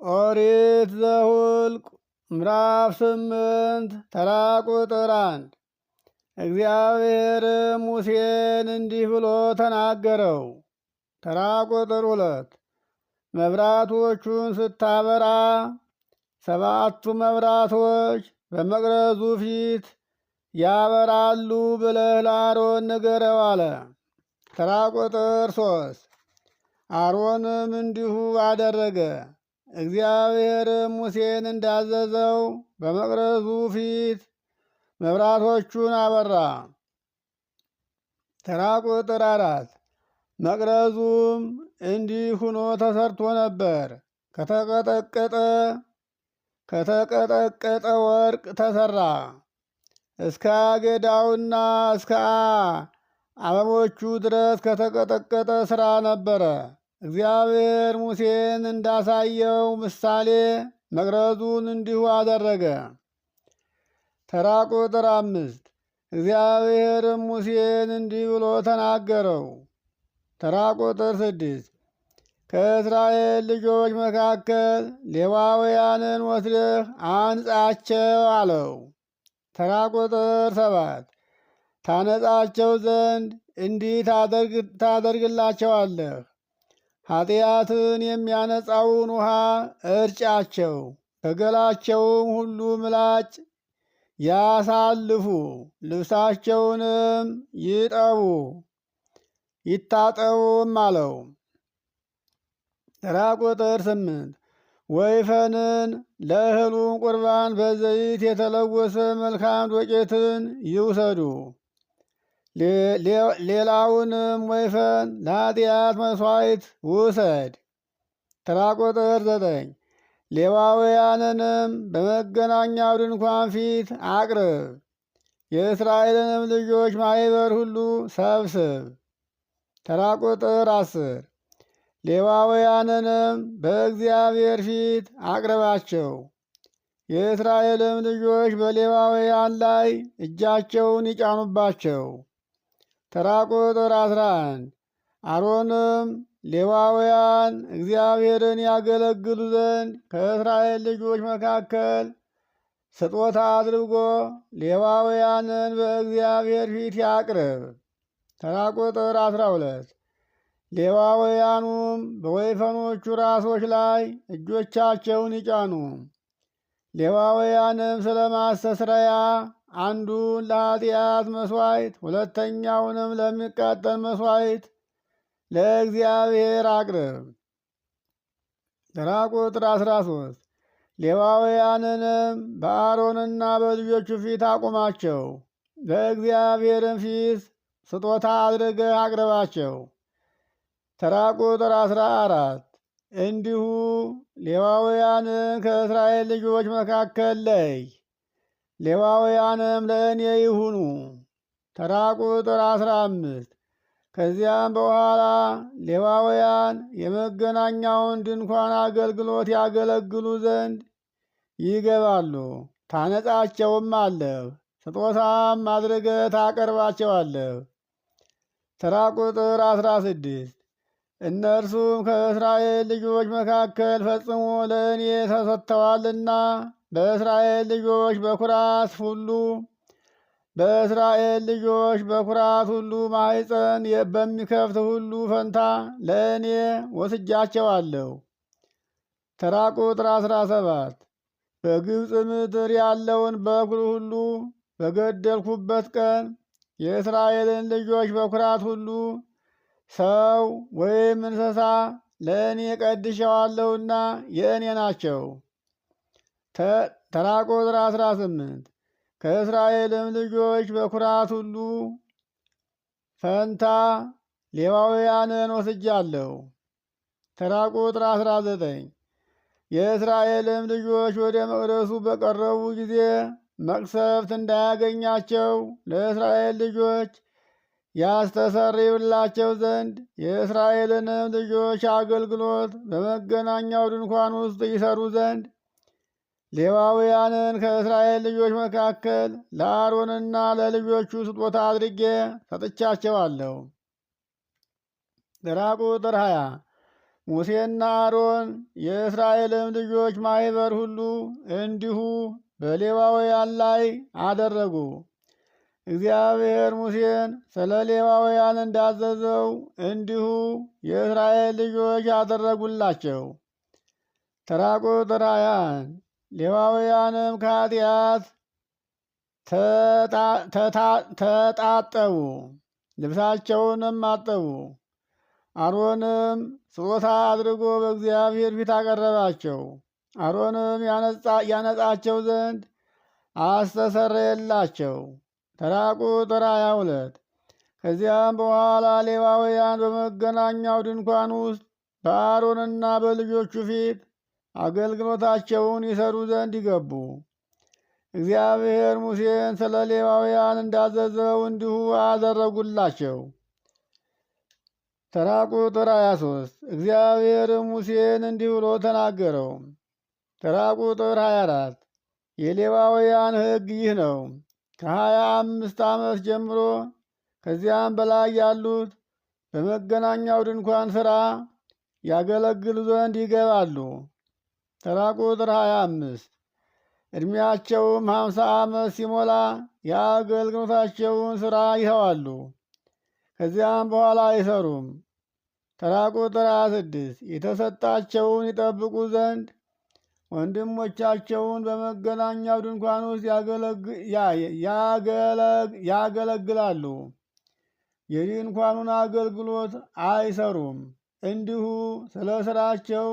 ኦሪት ዘኍልቍ ምዕራፍ 8 ተራ ቁጥር 1 እግዚአብሔርም ሙሴን እንዲህ ብሎ ተናገረው። ተራ ቁጥር 2 መብራቶቹን ስታበራ 7ቱ መብራቶች በመቅረዙ ፊት ያበራሉ ብለህ ለአሮን ንገረው አለ። ተራ ቁጥር 3 አሮንም እንዲሁ አደረገ። እግዚአብሔርም ሙሴን እንዳዘዘው በመቅረዙ ፊት መብራቶቹን አበራ። ተራ ቁጥር 4 መቅረዙም እንዲህ ሆኖ ተሰርቶ ነበር። ከተቀጠቀጠ ወርቅ ተሰራ። እስከ አገዳውና እስከ አበቦቹ ድረስ ከተቀጠቀጠ ሥራ ነበረ። እግዚአብሔር ሙሴን እንዳሳየው ምሳሌ መቅረዙን እንዲሁ አደረገ። ተራ ቁጥር 5 እግዚአብሔርም ሙሴን እንዲህ ብሎ ተናገረው። ተራ ቁጥር 6 ከእስራኤል ልጆች መካከል ሌዋውያንን ወስደህ አንጻቸው አለው። ተራ ቁጥር 7 ታነጻቸው ዘንድ እንዲህ ታደርግላቸዋለህ። ኃጢአትን የሚያነጻውን ውሃ እርጫቸው፣ ከገላቸውም ሁሉ ምላጭ ያሳልፉ፣ ልብሳቸውንም ይታጠቡም አለው። ተራ ቁጥር 8 ወይፈንን ለእህሉም ቁርባን በዘይት የተለወሰ መልካም ዶቄትን ይውሰዱ። ሌላውንም ወይፈን ለኃጢአት መሥዋዕት ውሰድ። ተራ ቁጥር 9 ሌዋውያንንም በመገናኛው ድንኳን ፊት አቅርብ። የእስራኤልንም ልጆች ማኅበር ሁሉ ሰብስብ። ተራ ቁጥር 10 ሌዋውያንንም በእግዚአብሔር ፊት አቅርባቸው። የእስራኤልም ልጆች በሌዋውያን ላይ እጃቸውን ይጫኑባቸው። ተራ ቁጥር 11 አሮንም ሌዋውያን እግዚአብሔርን ያገለግሉ ዘንድ ከእስራኤል ልጆች መካከል ስጦታ አድርጎ ሌዋውያንን በእግዚአብሔር ፊት ያቅርብ። ተራ ቁጥር 12 ሌዋውያኑም በወይፈኖቹ ራሶች ላይ እጆቻቸውን ይጫኑ። ሌዋውያንም ስለ ማስተስረያ አንዱን ለኃጢአት መሥዋዕት ሁለተኛውንም ለሚቃጠል መሥዋዕት ለእግዚአብሔር አቅርብ። ተራ ቁጥር 13 ሌዋውያንንም በአሮንና በልጆቹ ፊት አቁማቸው፣ በእግዚአብሔርም ፊት ስጦታ አድርገህ አቅርባቸው። ተራ ቁጥር 14 እንዲሁ ሌዋውያንን ከእስራኤል ልጆች መካከል ለይ፣ ሌዋውያንም ለእኔ ይሁኑ። ተራ ቁጥር 15 ከዚያም በኋላ ሌዋውያን የመገናኛውን ድንኳን አገልግሎት ያገለግሉ ዘንድ ይገባሉ። ታነጻቸውም አለህ፣ ስጦታም አድርገህ ታቀርባቸዋለህ። ተራ ቁጥር 16 እነርሱም ከእስራኤል ልጆች መካከል ፈጽሞ ለእኔ ተሰጥተዋልና በእስራኤል ልጆች በኩራት ሁሉ ማኅፀን በሚከፍት ሁሉ ፈንታ ለእኔ ወስጃቸዋለሁ። ተራ ቁጥር 17 በግብፅ ምድር ያለውን በኵር ሁሉ በገደልኩበት ቀን የእስራኤልን ልጆች በኵራት ሁሉ ሰው ወይም እንስሳ ለእኔ ቀድሼዋለሁና የእኔ ናቸው። ተራ ቁጥር 18 ከእስራኤልም ልጆች በኵራት ሁሉ ፈንታ ሌዋውያንን ወስጃለሁ። ተራ ቁጥር 19 የእስራኤልም ልጆች ወደ መቅደሱ በቀረቡ ጊዜ መቅሰፍት እንዳያገኛቸው ለእስራኤል ልጆች ያስተሰርዩላቸው ዘንድ የእስራኤልንም ልጆች አገልግሎት በመገናኛው ድንኳን ውስጥ ይሰሩ ዘንድ ሌዋውያንን ከእስራኤል ልጆች መካከል ለአሮንና ለልጆቹ ስጦታ አድርጌ ሰጥቻቸዋለሁ። ተራ ቁጥር 20 ሙሴና አሮን የእስራኤልም ልጆች ማኅበር ሁሉ እንዲሁ በሌዋውያን ላይ አደረጉ። እግዚአብሔር ሙሴን ስለ ሌዋውያን እንዳዘዘው እንዲሁ የእስራኤል ልጆች አደረጉላቸው። ተራ ቁጥር 20 ሌዋውያንም ከኃጢአት ተጣጠቡ፣ ልብሳቸውንም አጠቡ። አሮንም ስጦታ አድርጎ በእግዚአብሔር ፊት አቀረባቸው። አሮንም ያነጻቸው ዘንድ አስተሰረየላቸው። ተራ ቁጥር 22 ከዚያም በኋላ ሌዋውያን በመገናኛው ድንኳን ውስጥ በአሮንና በልጆቹ ፊት አገልግሎታቸውን ይሰሩ ዘንድ ይገቡ። እግዚአብሔር ሙሴን ስለ ሌዋውያን እንዳዘዘው እንዲሁ አደረጉላቸው። ተራ ቁጥር 23 እግዚአብሔርም ሙሴን እንዲህ ብሎ ተናገረው። ተራ ቁጥር 24 የሌዋውያን ሕግ ይህ ነው። ከ25 ዓመት ጀምሮ ከዚያም በላይ ያሉት በመገናኛው ድንኳን ሥራ ያገለግሉ ዘንድ ይገባሉ። ተራ ቁጥር 25 ዕድሜያቸውም 50 ዓመት ሲሞላ የአገልግሎታቸውን ሥራ ይተዋሉ፣ ከዚያም በኋላ አይሰሩም። ተራ ቁጥር 26 የተሰጣቸውን ይጠብቁ ዘንድ ወንድሞቻቸውን በመገናኛው ድንኳን ውስጥ ያገለግላሉ፣ የድንኳኑን አገልግሎት አይሰሩም። እንዲሁ ስለ ሥራቸው